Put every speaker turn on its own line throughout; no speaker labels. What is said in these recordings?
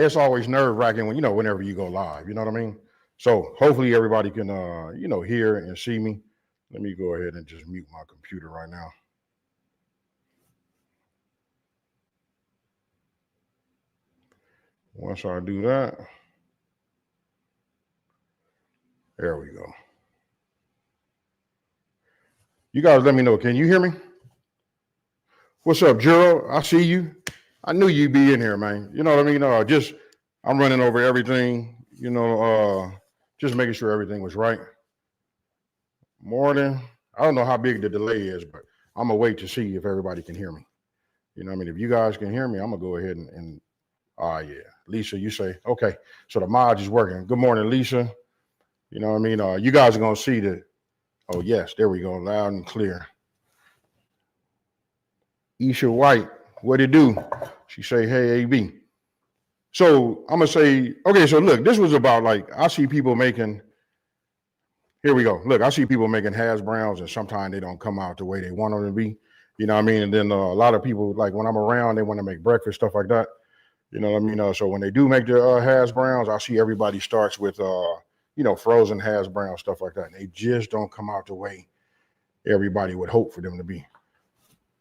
it's always nerve wracking when, whenever you go live, you know what I mean? So hopefully everybody can, hear and see me. Let me go ahead and just mute my computer right now. Once I do that, there we go. You guys let me know. Can you hear me? What's up, Gerald? I see you. I knew you'd be in here, man. You know what I mean? I'm running over everything, just making sure everything was right. Morning. I don't know how big the delay is, but I'm going to wait to see if everybody can hear me. You know what I mean? If you guys can hear me, I'm going to go ahead and yeah. Lisa, you say, okay. So the mod is working. Good morning, Lisa. You know what I mean? You guys are going to see the, oh, yes, there we go. Loud and clear. Isha White, what it do? She say, hey, AB. So I'm going to say, okay, so look, this was about I see people making, here we go. Look, I see people making hashbrowns and sometimes they don't come out the way they want them to be. You know what I mean? And then a lot of people, when I'm around, they want to make breakfast, stuff like that. You know what I mean? So when they do make the hash browns, I see everybody starts with, frozen hash brown, stuff like that. And they just don't come out the way everybody would hope for them to be.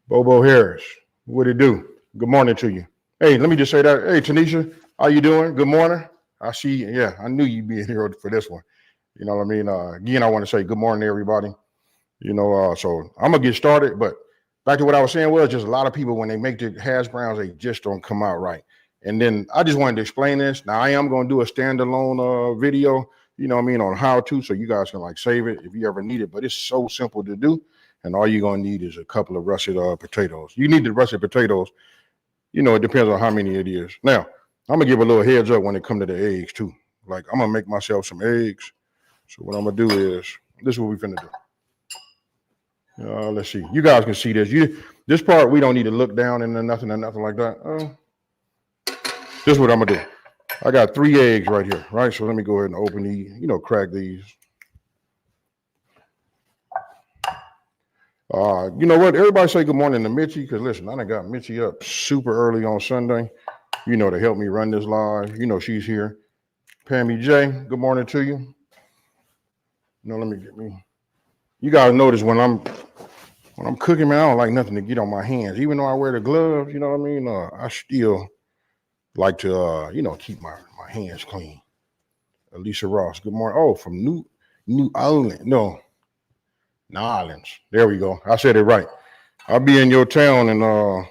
Bobo Harris, what it do? Good morning to you. Hey, let me just say that. Hey, Tanisha, how you doing? Good morning. I see, yeah, I knew you'd be here for this one. You know what I mean? Again, I want to say good morning to everybody. So I'm going to get started, but back to what I was saying was just a lot of people, when they make the hash browns, they just don't come out right. And then I just wanted to explain this. Now I am going to do a standalone video, on how to, so you guys can save it if you ever need it. But it's so simple to do, and all you're going to need is a couple of russet potatoes. You need the russet potatoes. It depends on how many it is. Now I'm gonna give a little heads up when it comes to the eggs too. I'm gonna make myself some eggs. So what I'm gonna do is this is what we're finna do. Let's see. You guys can see this. This part we don't need to look down into nothing or nothing like that. This is what I'm gonna do. I got 3 eggs right here, right? So let me go ahead and open these, crack these. You know what? Everybody say good morning to Mitchie, because listen, I done got Mitchie up super early on Sunday, to help me run this live. She's here. Pammy J, good morning to you. Let me get me. You guys notice when I'm cooking, man, I don't like nothing to get on my hands. Even though I wear the gloves, you know what I mean? I still like to, keep my hands clean. Alicia Ross, good morning. Oh, from New Orleans. No, New Orleans. There we go. I said it right. I'll be in your town in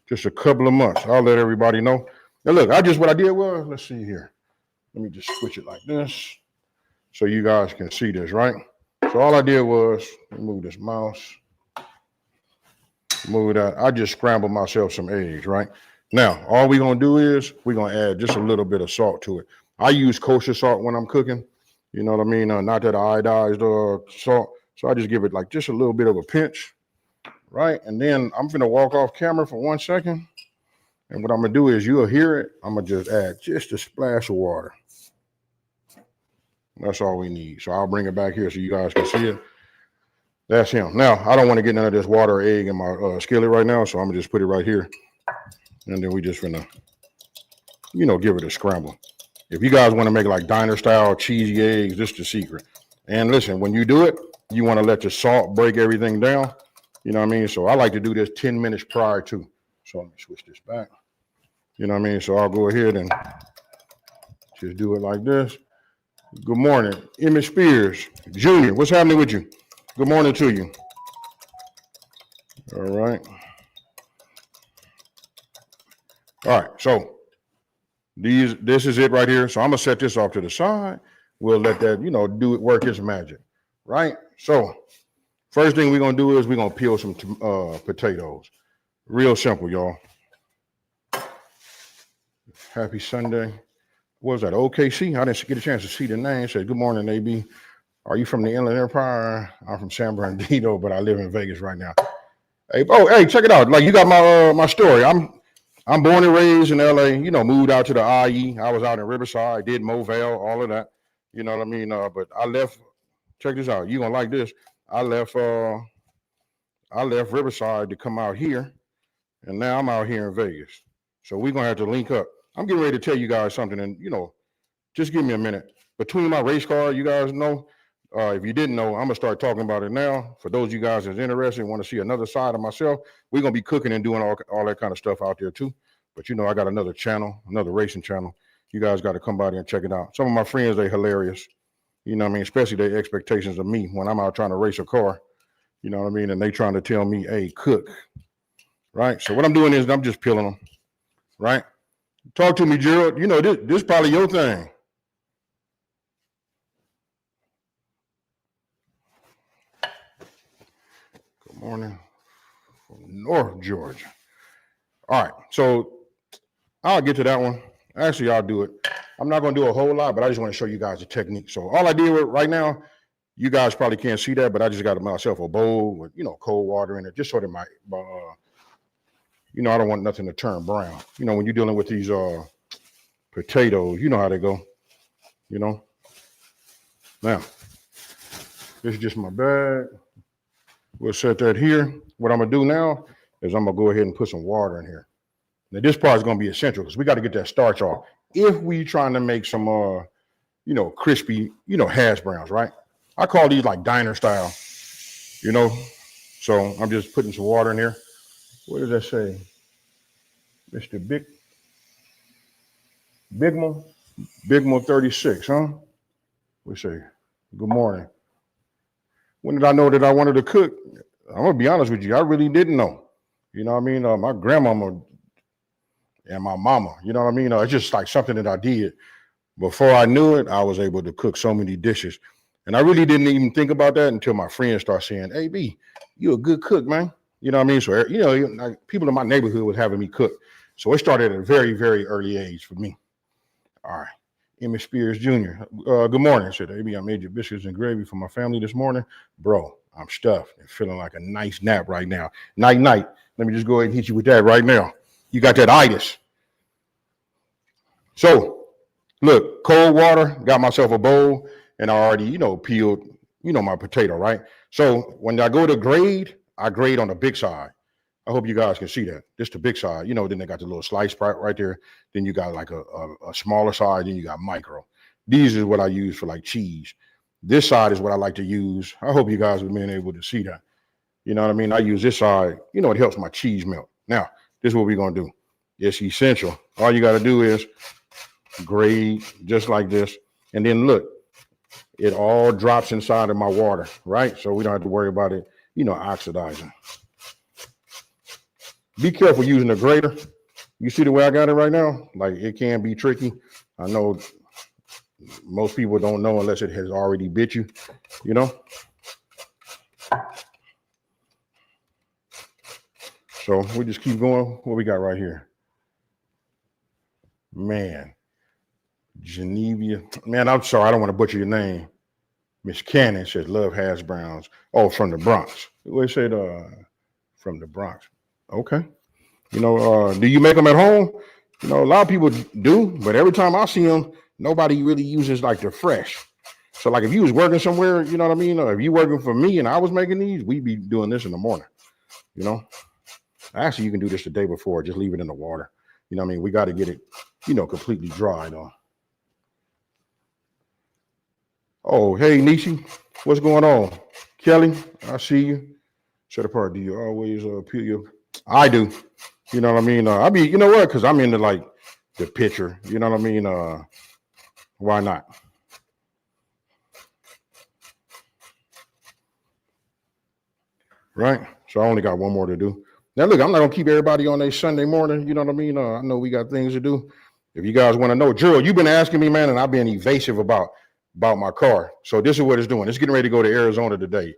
just a couple of months. I'll let everybody know. Now look, what I did was, let's see here. Let me just switch it like this so you guys can see this, right? So all I did was move this mouse, move that. I just scrambled myself some eggs, right? Now, all we're going to do is we're going to add just a little bit of salt to it. I use kosher salt when I'm cooking. You know what I mean? Not that iodized salt. So I just give it just a little bit of a pinch, right? And then I'm going to walk off camera for 1 second. And what I'm going to do is you'll hear it. I'm going to just add just a splash of water. That's all we need. So I'll bring it back here so you guys can see it. That's him. Now, I don't want to get none of this water or egg in my skillet right now. So I'm going to just put it right here. And then we just going to, give it a scramble. If you guys want to make diner style cheesy eggs, this is the secret. And listen, when you do it, you want to let the salt break everything down. You know what I mean? So I like to do this 10 minutes prior to. So let me switch this back. You know what I mean? So I'll go ahead and just do it like this. Good morning, Emmett Spears Jr. What's happening with you? Good morning to you. All right. All right. So this is it right here. So I'm gonna set this off to the side. We'll let that, do it, work its magic, right? So first thing we're gonna do is we're gonna peel some potatoes. Real simple, y'all. Happy Sunday. What was that, OKC? I didn't get a chance to see the name. It said, good morning, AB. Are you from the Inland Empire? I'm from San Bernardino, but I live in Vegas right now. Hey, check it out. You got my story. I'm born and raised in LA, moved out to the IE. I was out in Riverside, did Movale, all of that. You know what I mean? But I left, check this out. You're gonna like this. I left Riverside to come out here, and now I'm out here in Vegas. So we're gonna have to link up. I'm getting ready to tell you guys something, and just give me a minute. Between my race car, you guys know. If you didn't know, I'm gonna start talking about it now. For those of you guys that's interested and want to see another side of myself, we're gonna be cooking and doing all that kind of stuff out there too. But I got another channel, another racing channel. You guys got to come by there and check it out. Some of my friends, they hilarious. You know what I mean? Especially their expectations of me when I'm out trying to race a car. You know what I mean? And they trying to tell me, hey, cook. Right? So what I'm doing is I'm just peeling them. Right? Talk to me, Gerald. This is probably your thing. Good morning from North Georgia. All right. So I'll get to that one. Actually, I'll do it. I'm not going to do a whole lot, but I just want to show you guys the technique. So all I did right now, you guys probably can't see that, but I just got myself a bowl with, cold water in it, just so that I don't want nothing to turn brown. When you're dealing with these potatoes, you know how they go, Now, this is just my bag. We'll set that here. What I'm going to do now is I'm going to go ahead and put some water in here. Now, this part is going to be essential because we got to get that starch off. If we trying to make some, crispy, hash browns, right? I call these like diner style, So I'm just putting some water in here. What does that say? Mr. Bigmo 36, huh? We say, good morning. When did I know that I wanted to cook? I'm going to be honest with you. I really didn't know. You know what I mean? My grandmama and my mama, it's just like something that I did. Before I knew it, I was able to cook so many dishes. And I really didn't even think about that until my friends start saying, hey, B, you a good cook, man. You know what I mean? So, like people in my neighborhood was having me cook. So it started at a very, very early age for me. All right. Emmett Spears Jr. Good morning. I said, AB, I made your biscuits and gravy for my family this morning. Bro, I'm stuffed and feeling like a nice nap right now. Night. Let me just go ahead and hit you with that right now. You got that itis. So, look, cold water, got myself a bowl, and I already, peeled, my potato, right? So when I go to grade, I grade on the big side. I hope you guys can see that. This is the big side. Then they got the little slice part right there. Then you got like a smaller side. Then you got micro. These is what I use for like cheese. This side is what I like to use. I hope you guys have been able to see that. You know what I mean? I use this side. It helps my cheese melt. Now, this is what we're going to do. It's essential. All you got to do is grade just like this. And then look, it all drops inside of my water, right? So we don't have to worry about it, oxidizing. Be careful using a grater. You see the way I got it right now? Like it can be tricky. I know most people don't know unless it has already bit you, So we just keep going. What we got right here? Man, Geneva. Man, I'm sorry. I don't want to butcher your name. Miss Cannon says, love hash browns. Oh, from the Bronx. They said from the Bronx. Okay. Do you make them at home? A lot of people do, but every time I see them, nobody really uses like the fresh. So like if you was working somewhere, you know what I mean? Or if you working for me and I was making these, we'd be doing this in the morning, Actually, you can do this the day before. Just leave it in the water. You know what I mean? We got to get it, completely dry though. Oh, hey, Nishi, what's going on? Kelly, I see you. Set apart. Do you always peel your? I do. You know what I mean? I be, you know what? Because I'm into like the picture. You know what I mean? Why not? Right? So I only got one more to do. Now, look, I'm not going to keep everybody on a Sunday morning. You know what I mean? I know we got things to do. If you guys want to know, Gerald, you've been asking me, man, and I've been evasive about my car. So this is what it's doing. It's getting ready to go to Arizona today,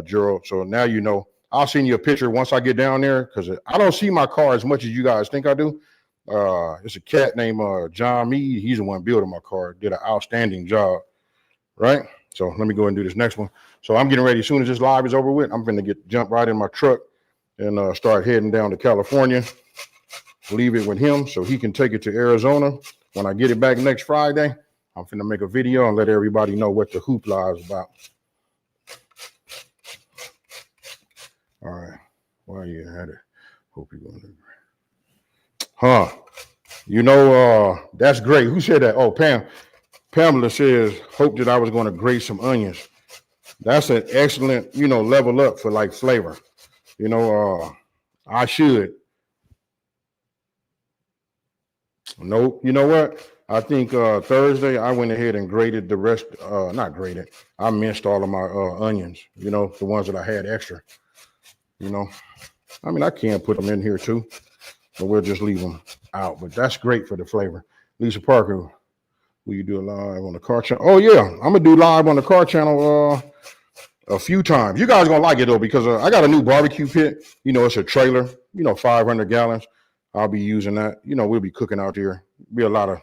Gerald. So now you know. I'll send you a picture once I get down there because I don't see my car as much as you guys think I do. It's a cat named John Mead. He's the one building my car. Did an outstanding job, right? So let me go and do this next one. So I'm getting ready. As soon as this live is over with, I'm going to jump right in my truck and start heading down to California. Leave it with him so he can take it to Arizona. When I get it back next Friday, I'm finna make a video and let everybody know what the hoopla is about. All right. Why you had it? Hope you're going to. You know, that's great. Who said that? Oh, Pamela says, hope that I was going to grate some onions. That's an excellent, level up for like flavor. I should. Nope. You know what? I think Thursday I went ahead and grated the rest. Not grated. I minced all of my onions. The ones that I had extra. You know, I mean, I can put them in here too, but we'll just leave them out. But that's great for the flavor. Lisa Parker, will you do a live on the car channel? Oh yeah, I'm gonna do live on the car channel a few times. You guys gonna like it though because I got a new barbecue pit. It's a trailer. 500 gallons. I'll be using that. We'll be cooking out there. Be a lot of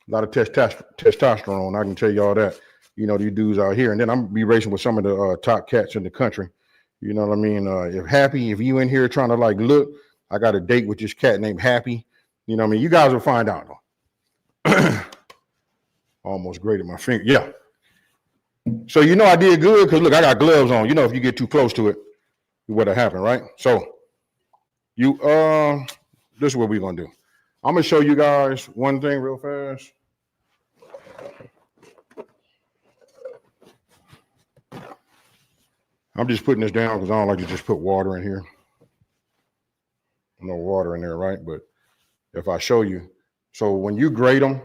testosterone. I can tell you all that. These dudes out here, and then I'm gonna be racing with some of the top cats in the country. You know what I mean? If you in here trying to like look, I got a date with this cat named Happy. You know what I mean? You guys will find out though. Almost grated my finger. Yeah. So I did good because look, I got gloves on. If you get too close to it, what'll happen, right? So this is what we're gonna do. I'm gonna show you guys one thing real fast. I'm just putting this down because I don't like to just put water in here. No water in there, right? But if I show you, so when you grate them,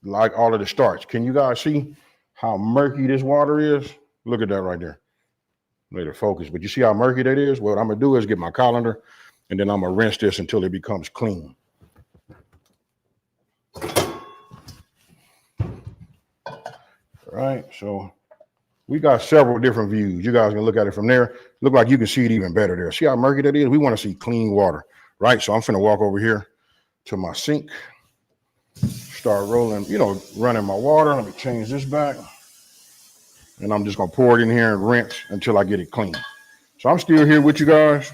like all of the starch, can you guys see how murky this water is? Look at that right there. Let it focus. But you see how murky that is? What I'm gonna do is get my colander and then I'm gonna rinse this until it becomes clean. All right, so we got several different views. You guys can look at it from there. Look like you can see it even better there. See how murky that is? We want to see clean water, right? So I'm finna walk over here to my sink, start rolling, running my water. Let me change this back. And I'm just gonna pour it in here and rinse until I get it clean. So I'm still here with you guys.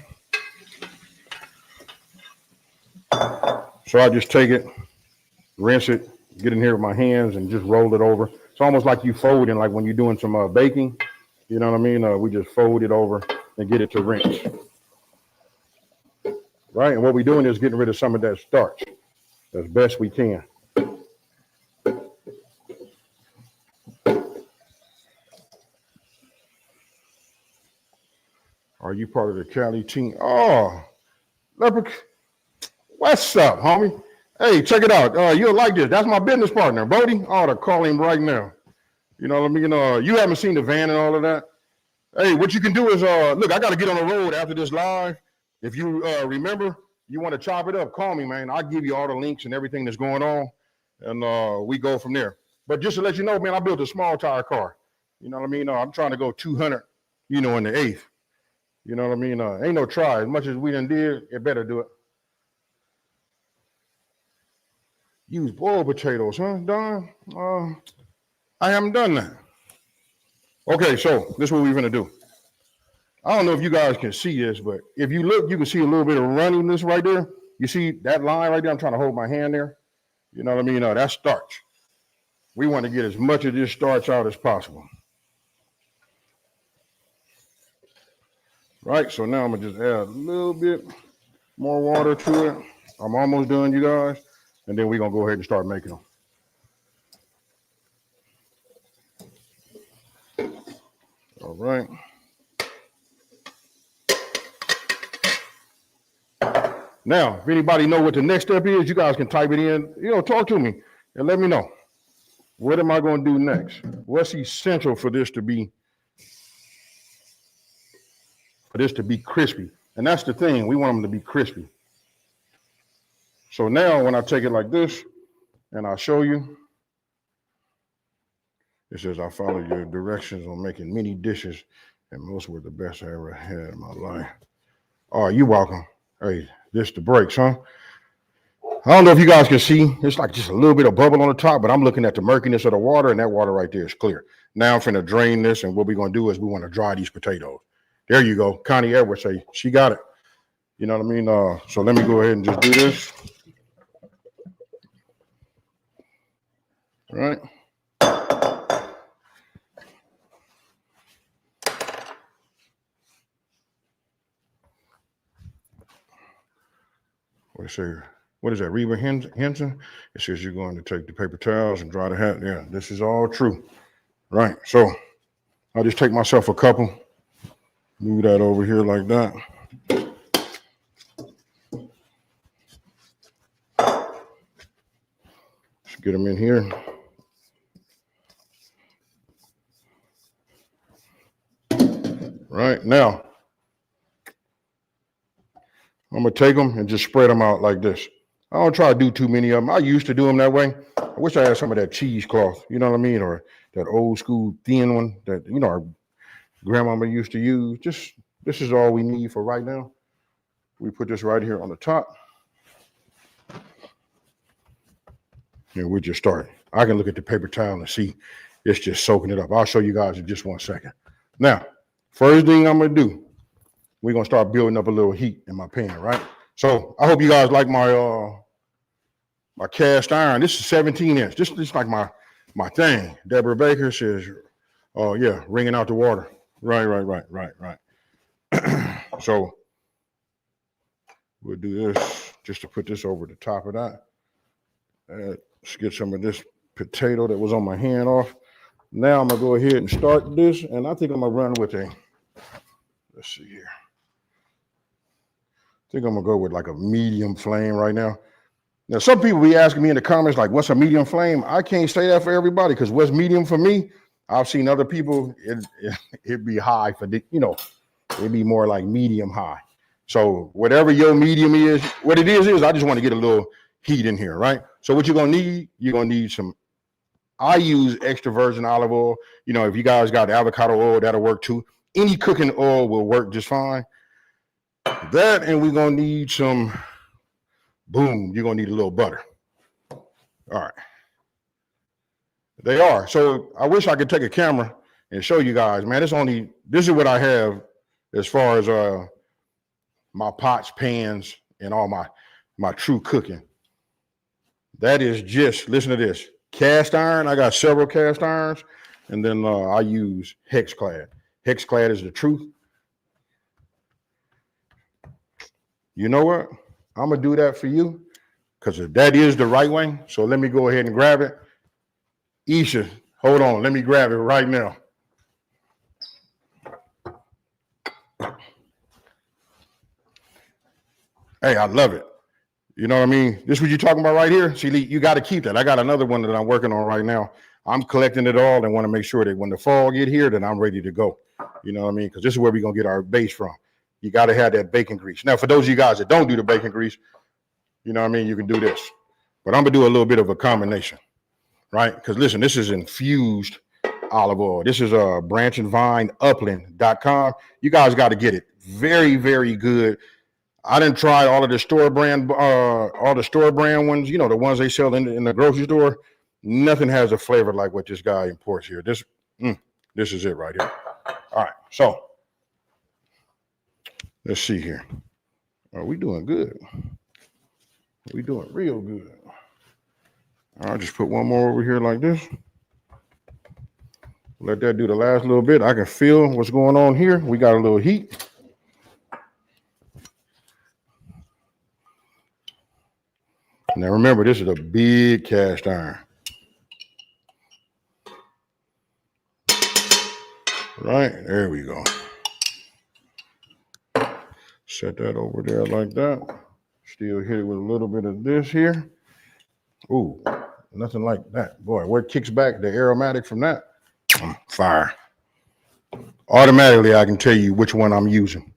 So I just take it, rinse it, get in here with my hands and just roll it over. It's almost like you folding, like when you're doing some baking. You know what I mean? We just fold it over and get it to rinse. Right? And what we're doing is getting rid of some of that starch as best we can. Are you part of the Cali team? Oh, what's up, homie? Hey, check it out. You'll like this. That's my business partner, Bodie. I ought to call him right now. You know what I mean? You haven't seen the van and all of that. Hey, what you can do is, look, I got to get on the road after this live. If you remember, you want to chop it up, call me, man. I'll give you all the links and everything that's going on, and we go from there. But just to let you know, man, I built a small tire car. You know what I mean? I'm trying to go 200, in the eighth. You know what I mean? Ain't no try. As much as we done did, it better do it. Use boiled potatoes, huh, Don? I haven't done that. Okay, so this is what we're gonna do. I don't know if you guys can see this, but if you look, you can see a little bit of runniness right there. You see that line right there? I'm trying to hold my hand there. You know what I mean? That's starch. We want to get as much of this starch out as possible. Right, so now I'm gonna just add a little bit more water to it. I'm almost done, you guys. And then we're gonna go ahead and start making them. All right. Now, if anybody know what the next step is, you guys can type it in, talk to me and let me know. What am I going to do next? What's essential for this to be crispy? And that's the thing, we want them to be crispy. So now when I take it like this and I show you, it says I follow your directions on making many dishes and most were the best I ever had in my life. Oh, you're welcome. Hey, this the breaks, huh? I don't know if you guys can see, it's like just a little bit of bubble on the top, but I'm looking at the murkiness of the water, and that water right there is clear. Now I'm finna drain this, and what we're gonna do is we wanna dry these potatoes. There you go. Connie Edwards say, she got it. You know what I mean? So let me go ahead and just do this. All right. What's here? what is that, Reba Henson? It says you're going to take the paper towels and dry the hat. Yeah, this is all true. Right, so I'll just take myself a couple, move that over here like that. Let's get them in here. Right, now, I'm gonna take them and just spread them out like this. I don't try to do too many of them. I used to do them that way. I wish I had some of that cheesecloth, you know what I mean? Or that old school thin one that, you know, our grandmama used to use. Just, this is all we need for right now. We put this right here on the top. And we'll just start. I can look at the paper towel and see it's just soaking it up. I'll show you guys in just 1 second. Now, first thing I'm gonna do, we're gonna start building up a little heat in my pan, right? So I hope you guys like my my cast iron. This is 17 inch. This is like my thing. Deborah Baker says, oh yeah, wringing out the water. Right. So we'll do this just to put this over the top of that. Let's get some of this potato that was on my hand off. Now I'm gonna go ahead and start this, and I think I'm gonna run with a, let's see here. I think I'm gonna go with like a medium flame right now. Now, some people be asking me in the comments, like, what's a medium flame? I can't say that for everybody, because what's medium for me, I've seen other people, it'd be high for, you know, it'd be more like medium high. So whatever your medium is, what it is I just want to get a little heat in here, right? So what you're gonna need some, I use extra virgin olive oil. You know, if you guys got avocado oil, that'll work too. Any cooking oil will work just fine. That, and we're gonna need some, boom, you're gonna need a little butter. All right. They are. So I wish I could take a camera and show you guys, man. This is what I have as far as my pots, pans, and all my true cooking. That is just, listen to this, cast iron. I got several cast irons, and then I use Hexclad. Hexclad is the truth. You know what? I'm gonna do that for you, because that is the right way. So let me go ahead and grab it. Isha, hold on, let me grab it right now. Hey, I love it. You know what I mean? This is what you're talking about right here. See, you got to keep that. I got another one that I'm working on right now. I'm collecting it all and want to make sure that when the fall get here, then I'm ready to go. You know what I mean? Because this is where we're going to get our base from. You got to have that bacon grease. Now, for those of you guys that don't do the bacon grease, you know what I mean? You can do this. But I'm going to do a little bit of a combination, right? Because listen, this is infused olive oil. This is branchandvineupland.com. You guys got to get it. Very, very good. I didn't try all of the store brand ones, you know, the ones they sell in the grocery store. Nothing has a flavor like what this guy imports here. This is it right here. All right, so let's see here. Are we doing good? We doing real good. I'll just put one more over here like this. Let that do the last little bit. I can feel what's going on here. We got a little heat. Now remember, this is a big cast iron. Right, there we go. Set that over there like that. Still hit it with a little bit of this here. Ooh, nothing like that. Boy, where it kicks back, the aromatic from that, fire. Automatically, I can tell you which one I'm using.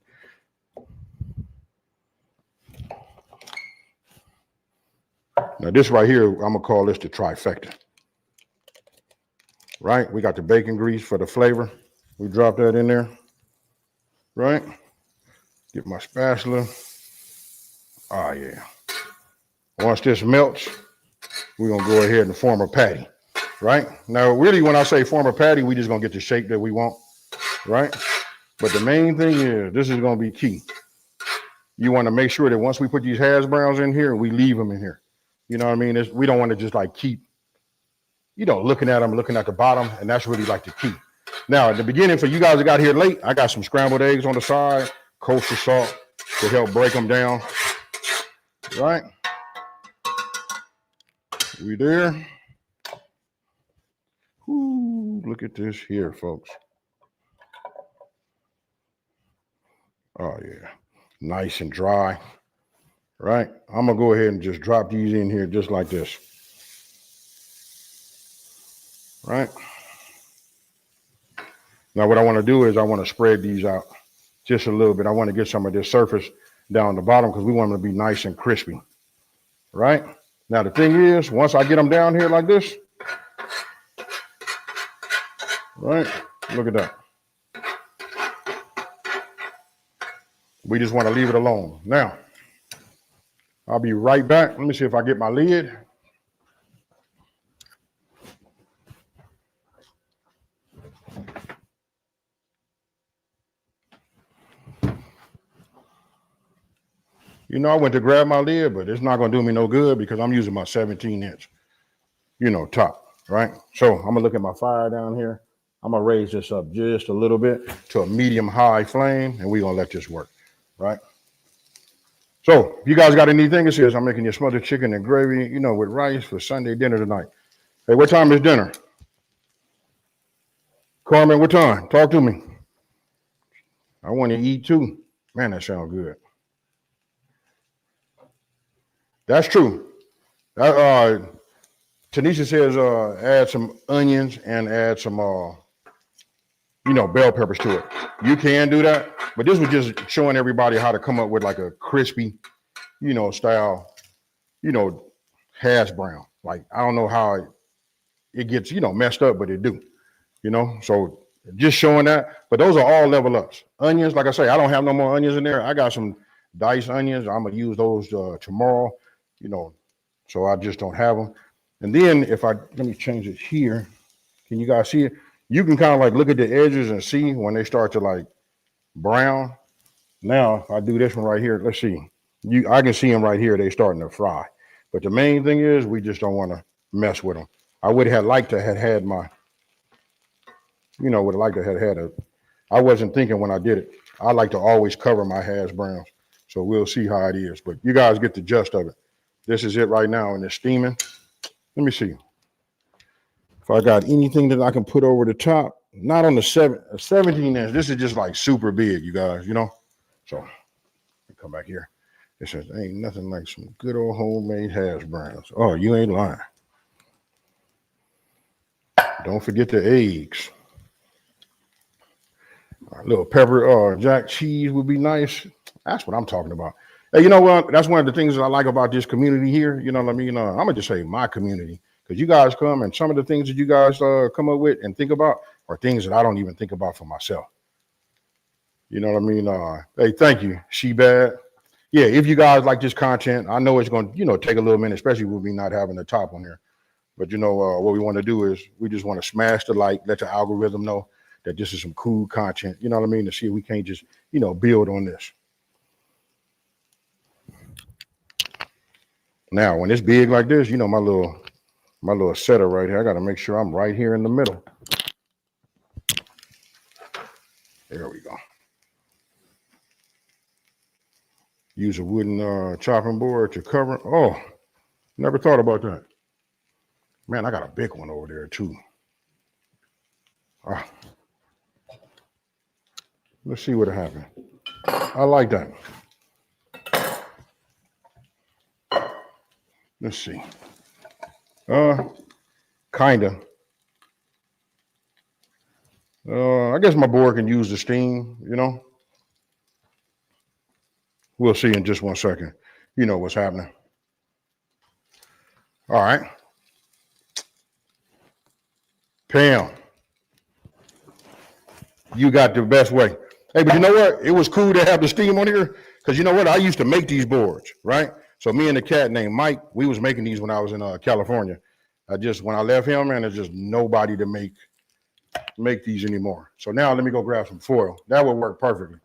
Now this right here, I'm gonna call this the trifecta. Right, we got the bacon grease for the flavor. We drop that in there, right? Get my spatula. Oh yeah. Once this melts, we're gonna go ahead and form a patty, right? Now, really, when I say form a patty, we just gonna get the shape that we want, right? But the main thing is, this is gonna be key. You wanna make sure that once we put these hashbrowns in here, we leave them in here. You know what I mean? We don't want to just like keep, you know, looking at them, looking at the bottom, and that's really like the key. Now, at the beginning, for you guys that got here late, I got some scrambled eggs on the side, kosher salt to help break them down, right? We there? Ooh, look at this here, folks. Oh yeah, nice and dry. Right? I'm gonna go ahead and just drop these in here just like this. Right? Now what I want to do is I want to spread these out just a little bit. I want to get some of this surface down the bottom because we want them to be nice and crispy. Right? Now the thing is, once I get them down here like this, right? Look at that. We just want to leave it alone. Now, I'll be right back. Let me see if I get my lid. You know, I went to grab my lid, but it's not going to do me no good because I'm using my 17-inch, top, right? So I'm going to look at my fire down here. I'm going to raise this up just a little bit to a medium-high flame, and we're going to let this work, right? So if you guys got anything, it says I'm making your smothered chicken and gravy, with rice for Sunday dinner tonight. Hey, what time is dinner? Carmen, what time? Talk to me. I want to eat too. Man, that sounds good. That's true. Tanisha says add some onions and add some bell peppers to it. You can do that, but this was just showing everybody how to come up with like a crispy, style, hash brown. Like I don't know how it gets, messed up, but it do, So just showing that. But those are all level ups. Onions, like I say, I don't have no more onions in there. I got some diced onions. I'm gonna use those tomorrow, so I just don't have them. And then let me change it here. Can you guys see it? You can kind of like look at the edges and see when they start to like brown. Now, if I do this one right here, let's see. I can see them right here. They starting to fry. But the main thing is we just don't want to mess with them. I would have liked to have had my, would have liked to have had I wasn't thinking when I did it. I like to always cover my hash browns. So we'll see how it is. But you guys get the gist of it. This is it right now and it's steaming. Let me see. If I got anything that I can put over the top, not on the 17 inch. This is just like super big, you guys, So come back here. It says ain't nothing like some good old homemade hash browns. Oh, you ain't lying. Don't forget the eggs. A little pepper jack cheese would be nice. That's what I'm talking about. Hey, you know what? That's one of the things that I like about this community here. You know what I mean? I'm gonna just say my community. Because you guys come and some of the things that you guys come up with and think about are things that I don't even think about for myself. You know what I mean? Hey, thank you, She-Bad. Yeah, if you guys like this content, I know it's going to, take a little minute, especially with me not having the top on here. But, what we want to do is we just want to smash the like, let the algorithm know that this is some cool content. You know what I mean? To see if we can't just, build on this. Now, when it's big like this, my little setter right here. I got to make sure I'm right here in the middle. There we go. Use a wooden chopping board to cover. Oh, never thought about that. Man, I got a big one over there too. Let's see what happened. I like that. Let's see. Kinda. I guess my board can use the steam, We'll see in just 1 second. You know what's happening. All right. Pam, you got the best way. Hey, but you know what? It was cool to have the steam on here because you know what? I used to make these boards, right? So me and the cat named Mike, we was making these when I was in California. When I left him, man, there's just nobody to make these anymore. So now let me go grab some foil. That would work perfectly.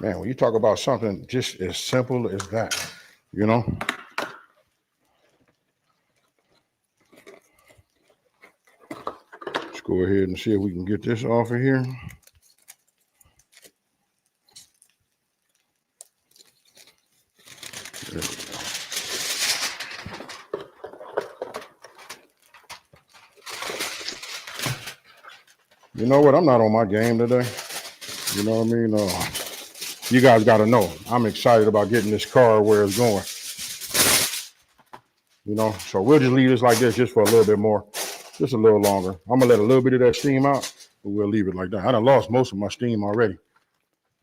Man, when you talk about something just as simple as that, you know. Let's go ahead and see if we can get this off of here. There we go. You know what? I'm not on my game today. You know what I mean? You guys got to know, I'm excited about getting this car where it's going. You know, so we'll just leave this like this just for a little bit more, just a little longer. I'm going to let a little bit of that steam out, but we'll leave it like that. I done lost most of my steam already.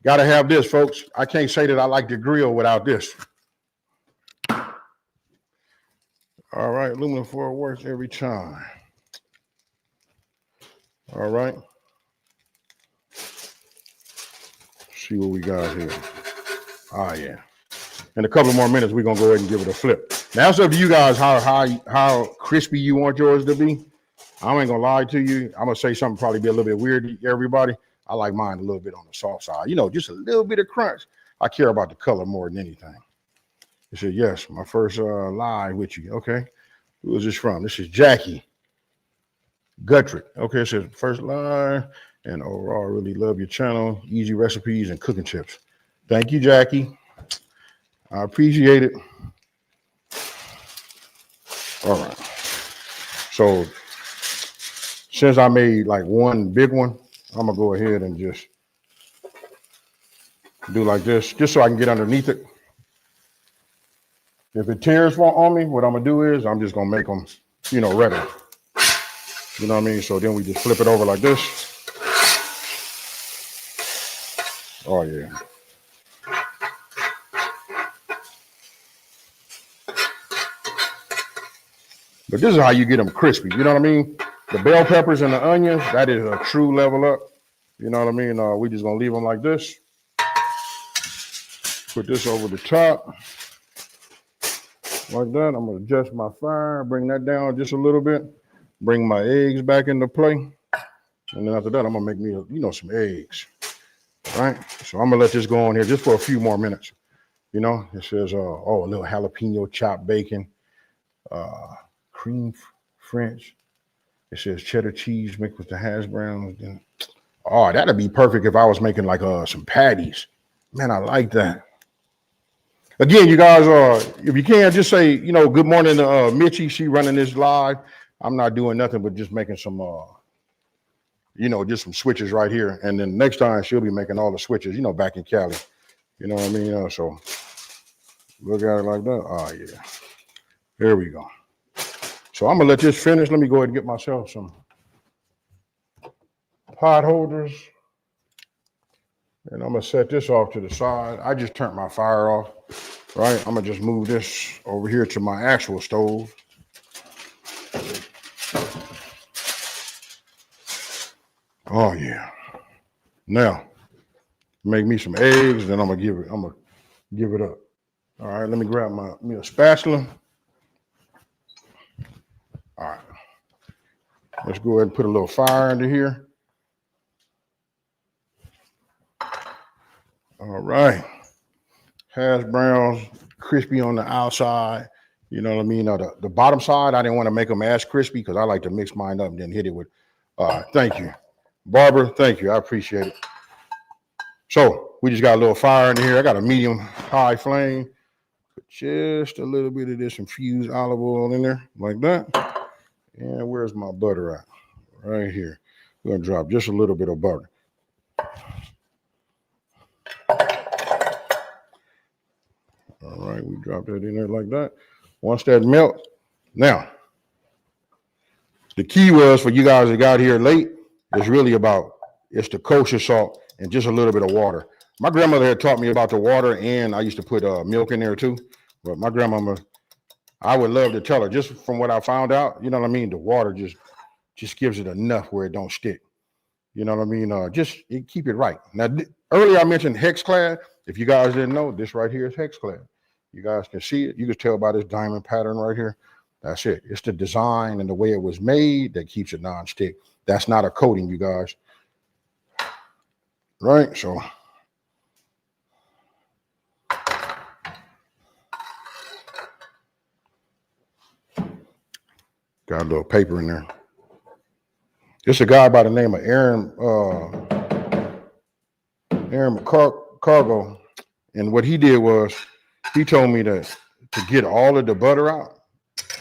Got to have this, folks. I can't say that I like to grill without this. All right, aluminum foil works every time. All right. See what we got here. Ah, yeah. In a couple more minutes, we're gonna go ahead and give it a flip. Now it's up to you guys how crispy you want yours to be. I ain't gonna lie to you. I'm gonna say something probably be a little bit weird to everybody. I like mine a little bit on the soft side. You know, just a little bit of crunch. I care about the color more than anything. It said, yes, my first live with you. Okay. Who is this from? This is Jackie Guttrick. Okay, it says first live. And overall, I really love your channel. Easy recipes and cooking tips. Thank you, Jackie. I appreciate it. All right. So since I made like one big one, I'm gonna go ahead and just do like this, just so I can get underneath it. If it tears on me, what I'm gonna do is I'm just gonna make them, you know, ready. You know what I mean? So then we just flip it over like this. Oh, yeah. But this is how you get them crispy. You know what I mean? The bell peppers and the onions, that is a true level up. You know what I mean? We just going to leave them like this. Put this over the top. Like that. I'm going to adjust my fire, bring that down just a little bit. Bring my eggs back into play. And then after that, I'm going to make me, you know, some eggs. Right, so I'm gonna let this go on here just for a few more minutes. You know, it says, a little jalapeno chopped bacon, cream French. It says cheddar cheese mixed with the hash browns. Oh, that'd be perfect if I was making like some patties. Man, I like that. Again, you guys, if you can, just say, you know, good morning to Mitchie. She running this live. I'm not doing nothing but just making some you know, just some switches right here. And then next time she'll be making all the switches, you know, back in Cali. You know what I mean? So look at it like that. Oh, yeah. There we go. So I'm going to let this finish. Let me go ahead and get myself some pot holders. And I'm going to set this off to the side. I just turned my fire off, right? I'm going to just move this over here to my actual stove. Oh yeah. Now, make me some eggs, then I'm gonna give it up. All right, let me grab me a spatula. All right. Let's go ahead and put a little fire into here. All right. Hash browns, crispy on the outside. You know what I mean? The bottom side, I didn't want to make them as crispy because I like to mix mine up and then hit it with, thank you. Barbara, thank you. I appreciate it. So we just got a little fire in here. I got a medium high flame. Put just a little bit of this infused olive oil in there like that. And where's my butter at? Right here. We're going to drop just a little bit of butter. All right, we drop that in there like that. Once that melts, now, the key was for you guys that got here late, it's really about, it's the kosher salt and just a little bit of water. My grandmother had taught me about the water, and I used to put milk in there too. But my grandmama, I would love to tell her, just from what I found out, you know what I mean? The water just gives it enough where it don't stick. You know what I mean? Just keep it right. Now, earlier I mentioned hex clad. If you guys didn't know, this right here is hex clad. You guys can see it. You can tell by this diamond pattern right here. That's it. It's the design and the way it was made that keeps it non-stick. That's not a coating, you guys. Right? So Got a little paper in there. It's a guy by the name of Aaron Cargo. And what he did was he told me that to get all of the butter out,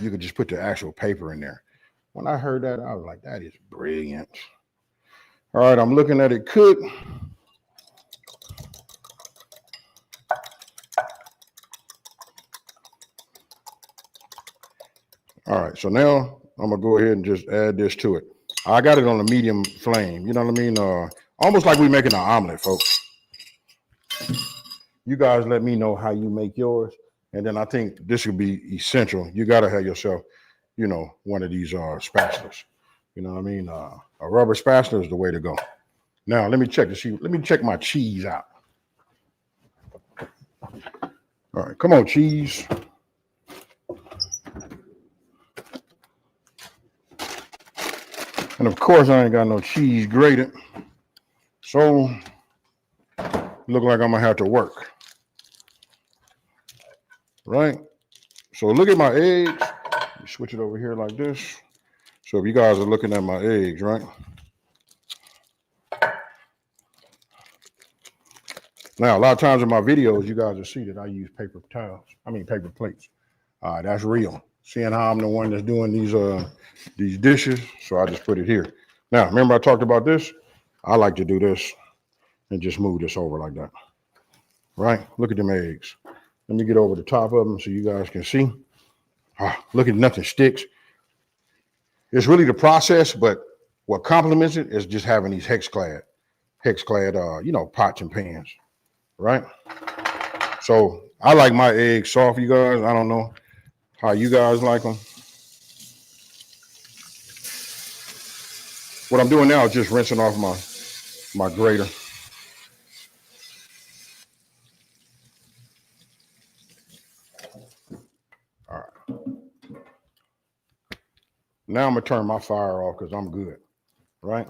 you could just put the actual paper in there. When I heard that, I was like, that is brilliant. All right, I'm looking at it cook. All right, so now I'm gonna go ahead and just add this to it. I got it on a medium flame, you know what I mean? Almost like we're making an omelet, folks. You guys let me know how you make yours. And then I think this would be essential. You gotta have yourself, you know, one of these spatulas. You know what I mean? A rubber spatula is the way to go. Now let me check to see. Let me check my cheese out. All right, come on, cheese. And of course, I ain't got no cheese grated. So look like I'm gonna have to work. Right? So look at my eggs. Let me switch it over here like this. So if you guys are looking at my eggs, right? Now, a lot of times in my videos, you guys will see that I use paper plates. That's real. Seeing how I'm the one that's doing these dishes, so I just put it here. Now, remember I talked about this? I like to do this and just move this over like that. Right? Look at them eggs. Let me get over the top of them so you guys can see. Look at nothing sticks. It's really the process, but what complements it is just having these hex-clad, pots and pans, right? So I like my eggs soft, you guys. I don't know how you guys like them. What I'm doing now is just rinsing off my grater. All right. Now I'm gonna turn my fire off because I'm good, right?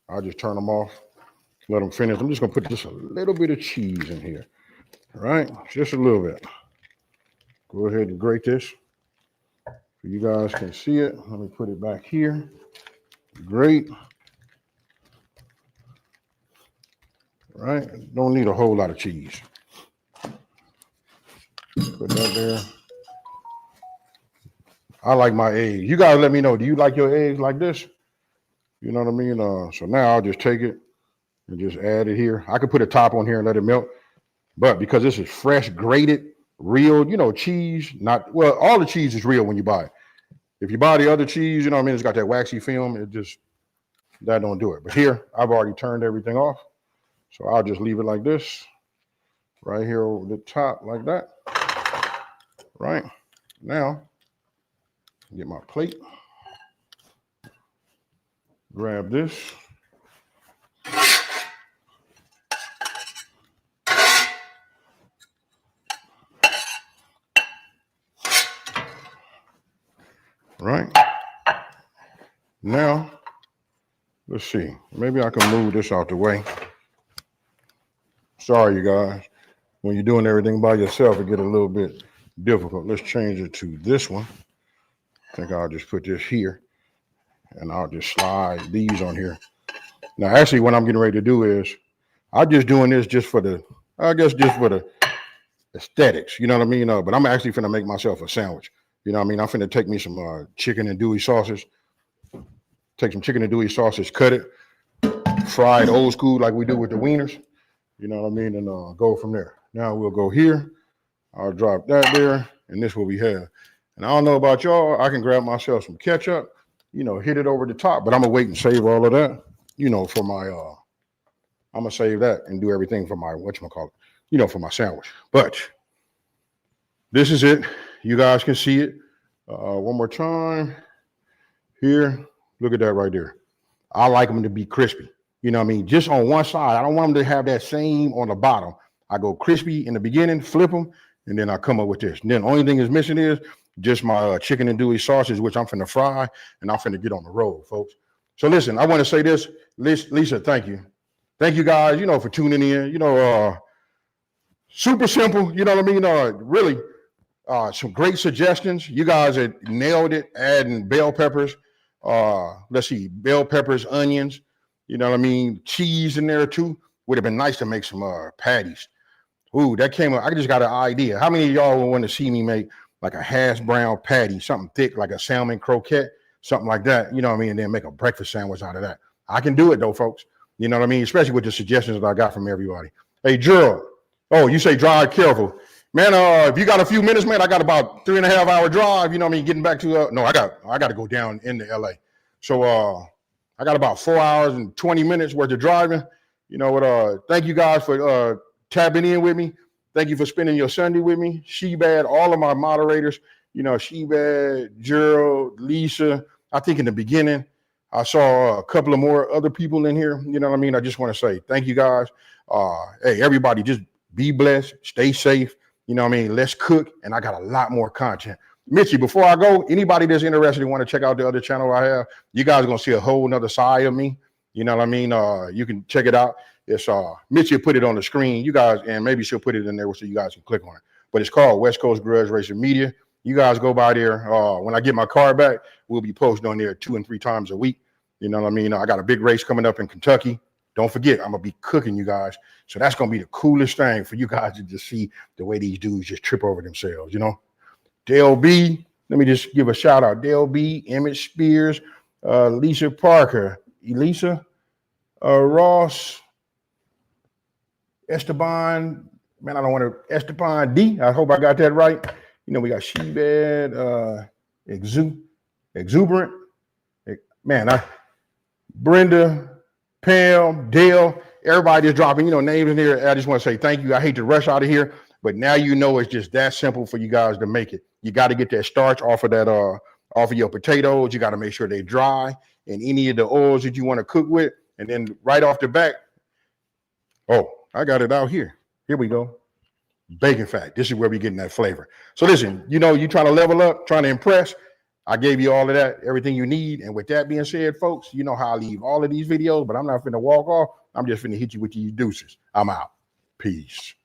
I'll just turn them off, let them finish. I'm just gonna put just a little bit of cheese in here, right? Just a little bit. Go ahead and grate this so you guys can see it. Let me put it back here. Great. Right? Don't need a whole lot of cheese. Put that there. I like my eggs. You guys let me know, do you like your eggs like this? You know what I mean? So now I'll just take it and just add it here. I could put a top on here and let it melt. But because this is fresh, grated, real, cheese, all the cheese is real when you buy it. If you buy the other cheese, it's got that waxy film, that don't do it. But here, I've already turned everything off. So I'll just leave it like this, right here over the top like that. Right, now, get my plate, grab this. Right, now, let's see, maybe I can move this out the way. Sorry, you guys, when you're doing everything by yourself, it get a little bit difficult. Let's change it to this one. I think I'll just put this here and I'll just slide these on here. Now, actually, what I'm getting ready to do is I'm just doing this just for the aesthetics, you know what I mean? But I'm actually finna make myself a sandwich. You know what I mean? I'm finna take me some chicken and Dewey sausage, cut it, fried old school like we do with the wieners, you know what I mean? And go from there. Now we'll go here. I'll drop that there, and this is what we have. And I don't know about y'all, I can grab myself some ketchup, hit it over the top, but I'm gonna wait and save all of that, for my, I'm gonna save that and do everything for my, for my sandwich. But this is it. You guys can see it. One more time. Here, look at that right there. I like them to be crispy. You know what I mean? Just on one side. I don't want them to have that same on the bottom. I go crispy in the beginning, flip them, and then I come up with this. And then the only thing is missing is just my chicken and Dewey sausage, which I'm finna fry, and I'm finna get on the road, folks. So listen, I want to say this. Lisa, thank you. Thank you guys, for tuning in. Super simple, you know what I mean? Really, Some great suggestions. You guys had nailed it, adding bell peppers. Let's see, bell peppers, onions, you know what I mean? Cheese in there too. Would have been nice to make some patties. Ooh, that came up. I just got an idea. How many of y'all would want to see me make like a hash brown patty, something thick like a salmon croquette, something like that, you know what I mean? And then make a breakfast sandwich out of that. I can do it though, folks. You know what I mean? Especially with the suggestions that I got from everybody. Hey, Gerald. Oh, you say drive careful. Man, if you got a few minutes, man, I got about 3.5 hour drive, you know what I mean? Getting back to, no, I got to go down into LA. So I got about 4 hours and 20 minutes worth of driving. You know what? Thank you guys for tapping in with me. Thank you for spending your Sunday with me. Shebad, all of my moderators, you know, Shebad, Gerald, Lisa. I think in the beginning, I saw a couple of more other people in here. You know what I mean? I just want to say thank you guys. Hey, everybody, just be blessed, stay safe. You know what I mean? Let's cook. And I got a lot more content. Mitchie, before I go, anybody that's interested and want to check out the other channel I have, you guys are going to see a whole nother side of me. You know what I mean? You can check it out. It's Mitchie put it on the screen. You guys, and maybe she'll put it in there so you guys can click on it. But it's called West Coast Grudge Racer Media. You guys go by there. When I get my car back, we'll be posting on there 2 and 3 times a week. You know what I mean? I got a big race coming up in Kentucky. Don't forget, I'm going to be cooking, you guys. So that's going to be the coolest thing for you guys to just see the way these dudes just trip over themselves, you know? Dale B, let me just give a shout out. Dale B, Emmett Spears, Lisa Parker, Elisa, Ross, Esteban, man, I don't want to, Esteban D, I hope I got that right. You know, we got Shebad, Exuberant, man, Brenda, Pam, Dale, everybody is dropping, you know, names in here. I just want to say thank you. I hate to rush out of here, but now you know it's just that simple for you guys to make it. You got to get that starch off of that, off of your potatoes. You got to make sure they're dry and any of the oils that you want to cook with. And then right off the back, oh, I got it out here. Here we go. Bacon fat. This is where we're getting that flavor. So listen, you know, you trying to level up, trying to impress. I gave you all of that, everything you need. And with that being said, folks, you know how I leave all of these videos, but I'm not finna walk off. I'm just finna hit you with these deuces. I'm out. Peace.